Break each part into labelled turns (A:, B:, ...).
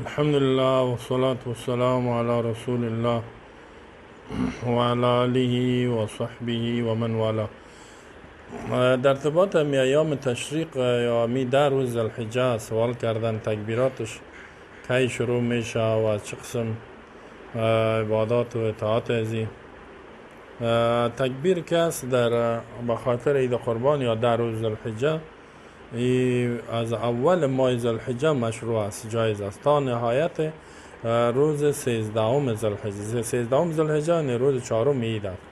A: الحمد لله والصلاة والسلام على رسول الله وعلى آله وصحبه ومن والاه. در ارتباط می ایام تشریق یا می در روز الحجه سوال کردن تکبیراتش کی شروع میشه و از چه قسم عبادات و اطاعت ازی. تکبیر کس در بخاطر عید قربان یا در روز الحجه از اول ماه ذوالحجه مشروع است، جایز است تا نهایت روز 13 ذوالحجه. 13 ذوالحجه یعنی روز 4 عید است،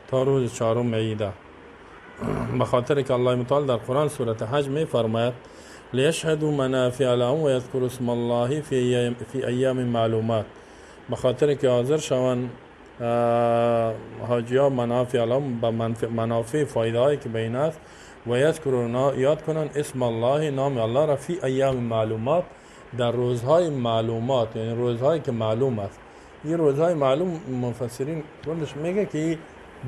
A: تا روز 4 عید. بخاطر که الله متعال در قرآن سوره حج می فرماید لیشهدوا منافع لهم و یذکروا اسم الله فی ایام معلومات. بخاطر که حاضر شوند حاجیان منافع لهم به منافع فایده هایی که بین است و یاد کنن اسم الله، نام الله را فی ایام معلومات، در روزهای معلومات، یعنی روزهایی که معلوم است. این روزهای معلوم مفسرین کلش میگه که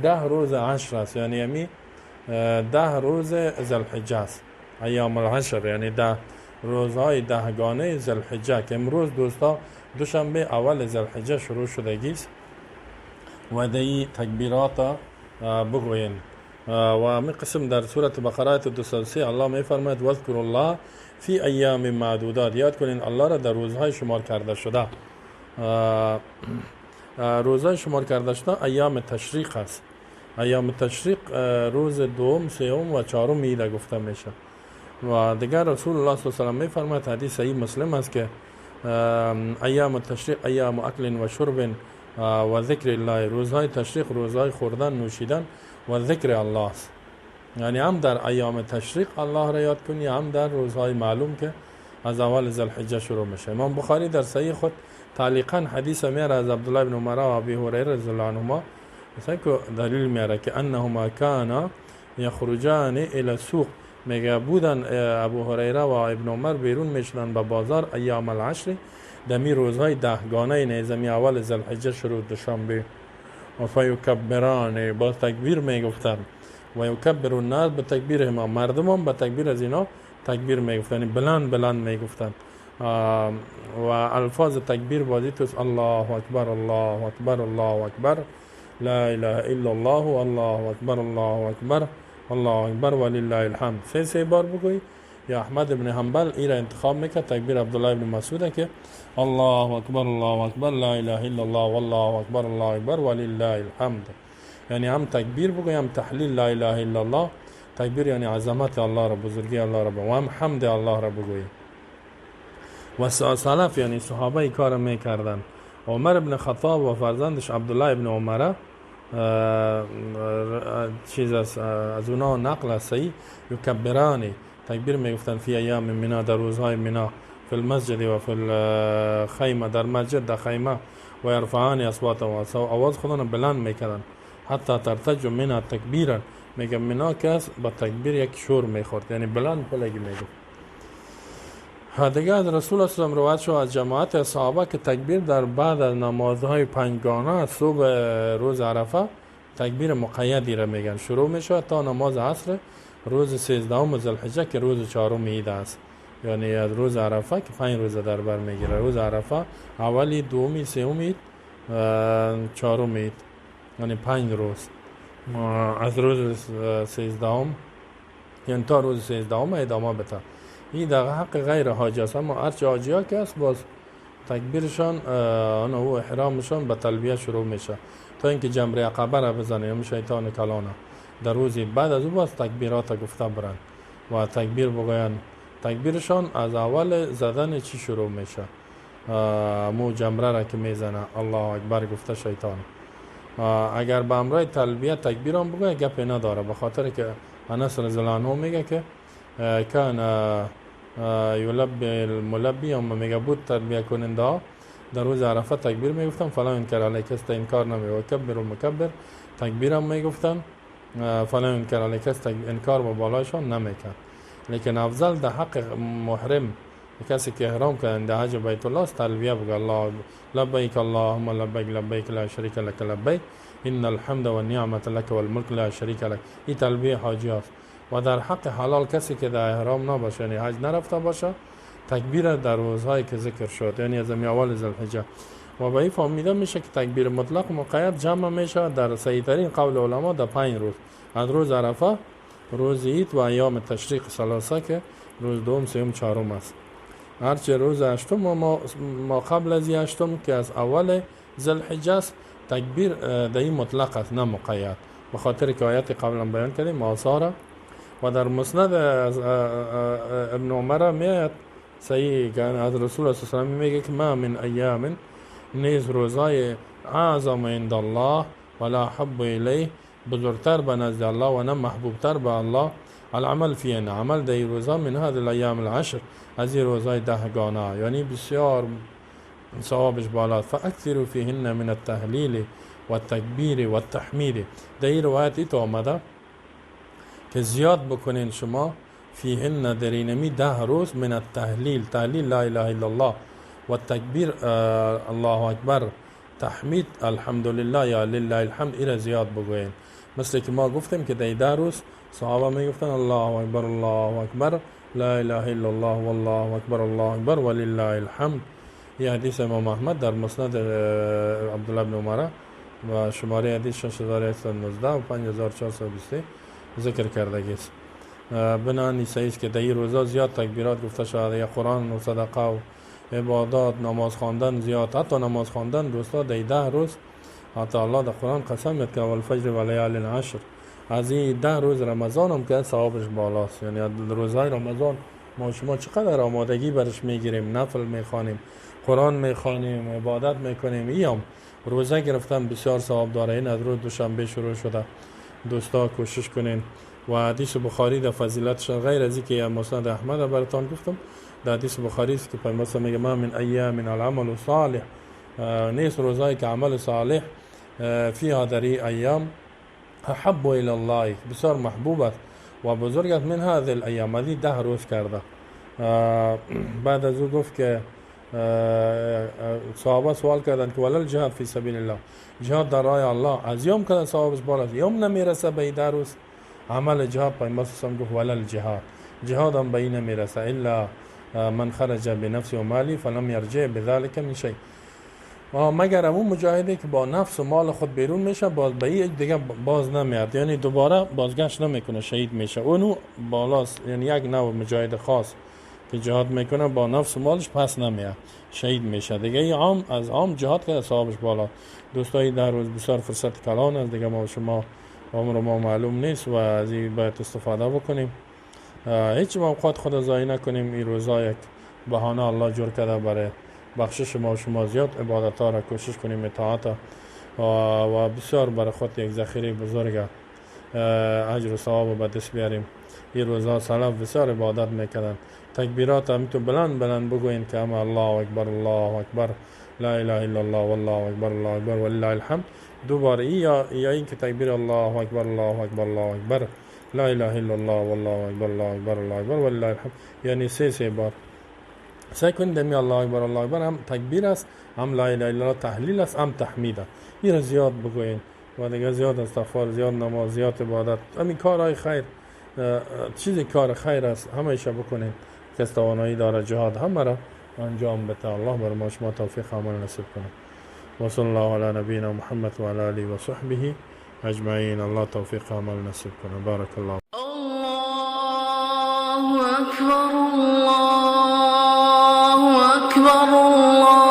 A: 10 روز عشر است، یعنی 10 روز ذوالحجه است، ایام العشر، یعنی 10 روزهای 10 گانه ذوالحجه که امروز دوستا دوشنبه اول ذوالحجه شروع شدگی است و دی تکبیرات بگوین. و می قسم در سوره بقره 203 الله می فرماید واذکروا الله فی ایام معدودات، یاد کنین الله را در روزهای شمار کرده شده. روزهای شمار کرده شده ایام تشریق است. ایام تشریق روز دوم، سوم و چهارم عید گفته میشه. و دیگر رسول الله صلی الله علیه و سلم می فرماید، حدیث صحیح مسلم است که ایام تشریق ایام اکل و شرب و ذکر الله، روزهای تشریق روزهای خوردن نوشیدن و ذکر الله است. یعنی هم در ایام تشریق الله را یاد کنی، هم در روزهای معلوم که از اول ذوالحجه شروع میشه. امام بخاری در صحیح خود تعلیقا حدیث میاره از عبدالله بن عمر و ابی هریره رضی الله عنهما، مثلا که دلیل میاره که انهما کانا یخرجان الی السوق، میگه بودن ابو هریره و ابن عمر بیرون میشدن به بازار ایام العشر، دمی روزهای 10 گانه نیزمی اول ذوالحجه شروع دوشنبه. و فیکبران، با تکبیر میگفتن، و یکبر الناس به تکبیرهم، مردم هم به تکبیر از اینا تکبیر میگفتن، بلند بلند میگفتن. و الفاظ تکبیر بازی توست الله اکبر الله اکبر الله اکبر لا اله الا الله والله اکبر الله اکبر الله اکبر ولله الحمد. سه بار بگوی. یا احمد ابن حنبل ایرا انتخاب میکرد تکبیر عبدالله ابن مسعود که الله اکبر لا اله الا الله والله اکبر الله اکبر ولله الحمد، یعنی هم تکبیر بگوی هم تحلیل لا اله الا الله. تکبیر یعنی عظمت الله را، بزرگی الله را، و هم حمد الله را بگوی. و سلف یعنی صحابه ای کار میکردن. عمر ابن خطاب و فرزندش عبدالله ابن عمره چیز از اونا نقل است صحیح، یکبرانی تکبیر میگفتن فی ایام منا، در روزهای منا، فی المسجد و فی الخیمه، در مسجد در خیمه، و یرفعان اصواتهم، آواز خودشون بلند میکردن حتی ترتج منا تکبیرا، میگه منا کس با تکبیر یک شور میخورد، یعنی بلند پلگی میگفت. دیگه از رسول الله صلی الله علیه و آله روایت شد از جماعت صحابه که تکبیر در بعد از نمازهای 5 گانه صبح روز عرفه تکبیر مقیدی را میگن شروع میشه تا نماز عصر روز 13 ذوالحجه که روز 4 عید است. یعنی از روز عرفه که 5 روز در بر میگیره، روز عرفه اولی، دومی، سوم عید، 4 عید، یعنی 5 روز. از روز 13 یعنی تا روز 13 ادامه بده. این در حق غیر حاجی است، اما هرچه حاجی ها که است باز تکبیرشان و احرامشان به تلبیه شروع میشه تا اینکه جمره عقبه را بزنه، یا شیطان کلانه در روزی بعد از او باز تکبیرات گفته برند و تکبیر بگوین. تکبیرشان از اول زدن چی شروع میشه؟ مو جمره را که میزنه الله اکبر گفته شیطان. اگر به امرای تلبیه تکبیر هم بگوید گپی نداره، به خاطر که انس رضی الله عنه میگه که کان یلبی الملبی، اما میگه بود تلبیه کننده ها در روز عرفه تکبیر میگفتن فلا انکر علیک است، انکار نمی، و کبر و مکبر تکبیر هم میگفتن فلا انکر علیک است، انکار با بالایشان نمیکرد. لیکن افضل در حق محرم کسی که احرام کنه در حج بیت الله است تلبیه بگه الله لبیک اللهم لبیک لبیک لا شریک لک لبیک ان الحمد والنعمة لك والملك لا شریک لک. این تلبیه حاجی است. و در حق حلال کسی که در احرام نباشه، یعنی حج نرفته باشه، تکبیر در روزهایی که ذکر شد، یعنی از اول ذوالحجه. و به این فهمیده میشه که تکبیر مطلق مقید جمع میشه در صحیح ترین قول علما در 5 روز، از روز عرفه، روز عید و ایام تشریق ثلاثه که روز دوم، سوم، چهارم است. هرچه روز هشتم ما قبل از هشتم که از اول ذوالحجه است، تکبیر در این مطلق است نه مقید، به خاطر که آیت قبلا بیان کردیم آثاره. و در مسند از ابن عمر میاد صحیح که از رسول الله صلی الله علیه و میگه که ما من ایام نیز روزای اعظم عند الله ولا حب الیه، بزرگتر به نزد الله و نه محبوبتر به الله، العمل فیهن، عمل در روزا، من هذه الايام العشر، از این روزای 10 گانه، یعنی بسیار ثوابش بالا. فاکثروا فیهن من التهلیل و التکبیر و التحمید. در این روایت ایت آمده که زیاد بکنین شما فیهن در اینمی 10 روز من التهلیل، تهلیل لا اله الا الله، و التکبیر الله اکبر، تحمید الحمدلله یا لله الحمد، ایره زیاد بگوین. مثل که ما گفتیم که در 10 روز صحابه می گفتن الله اکبر الله اکبر، لا اله الا الله والله اکبر الله اکبر ولله الحمد. این حدیث امام احمد در مسند عبدالله بن عمر و شماره حدیث 6119 و 5423 ذکر کرده است. بنانی صحیح که در این روزا زیاد تکبیرات گفته شده، یا قرآن و صدقه و عبادات، نماز خواندن زیاد، حتی نماز خواندن دوستا در 10 روز، حتی الله در قرآن قسم میاد که والفجر و لیال العشر، از این 10 روز رمضان هم که ثوابش بالاست. یعنی روزهای رمضان ما شما چقدر آمادگی برش میگیریم، نفل میخوانیم، قرآن میخوانیم، عبادت میکنیم، این هم روزه گرفتن بسیار ثواب داره. این از روز دوشنبه شروع شده، دوستا کوشش کنین. و حدیث بخاری در فضیلتش غیر از اینکه مسند احمد براتون گفتم، در حدیث بخاری است که پیامبر میگه ما من ایام من العمل صالح، نیست روزایی که عمل صالح فیها در این ایام احب الى الله، بسیار محبوب است و بزرگ است، من هذه الایام، هذه 10 روز کرده. بعد از او گفت که صحابه سوال کردن که ولل جهاد فی سبیل الله، جهاد در راه الله از یوم که ثوابش بالاست، یوم نمیرسه به 10 روز عمل جهاد. پیامبر صلی الله علیه و آله گفت ولل جهاد، جهاد هم به این نمیرسه الا من خرج بنفس و مالی فلم یرجع بذلك من شیء، مگر اون مجاهدی که با نفس و مال خود بیرون میشه باز به این دیگه باز نمیاد، یعنی دوباره بازگشت نمیکنه، شهید میشه. اونو بالاست، یعنی یک نوع مجاهد خاص که جهاد میکنه با نفس و مالش پس نمیاد، شهید میشه دیگه. این عام از عام جهاد که ثوابش بالا. دوستای در روز بسیار فرصت کلان است دیگه، ما شما عمر ما معلوم نیست و از این باید استفاده بکنیم، هیچ موقع خود ضایع نکنیم. این روزا یک بهانه الله جور کرده برای بخشش ما و شما زیاد عبادت ها را کوشش کنیم، اطاعت و بسیار برای خود یک ذخیره بزرگ اجر و ثواب به دست بیاریم. این روزا سلف بسیار عبادت میکردن، تکبیرات هم تو بلند بلند بگوین که اما الله اکبر الله اکبر لا اله الا الله والله اکبر الله اکبر ولله الحمد. دوباره یا این که تکبیر الله اکبر الله اکبر الله اکبر لا اله الا الله والله اکبر الله اکبر الله اکبر ولله الحمد، یعنی 3 بار. سکن دمی الله اکبر الله اکبر هم تکبیر است، هم لا اله الا الله تحلیل است، هم تحمید است. این را زیاد بگوین و دیگه زیاد استغفار، زیاد نماز، زیاد عبادت، همین کارهای خیر، چیزی کار خیر است همیشه بکنین که توانایی داره جهاد همه را انجام بده. الله بر ما شما توفیق عمل نصیب کنه. و صلی الله علی نبینا محمد و علی آله و صحبه اجمعین. الله توفیق عمل نصیب کنه. بارک الله.
B: الله اکبر الله اکبر الله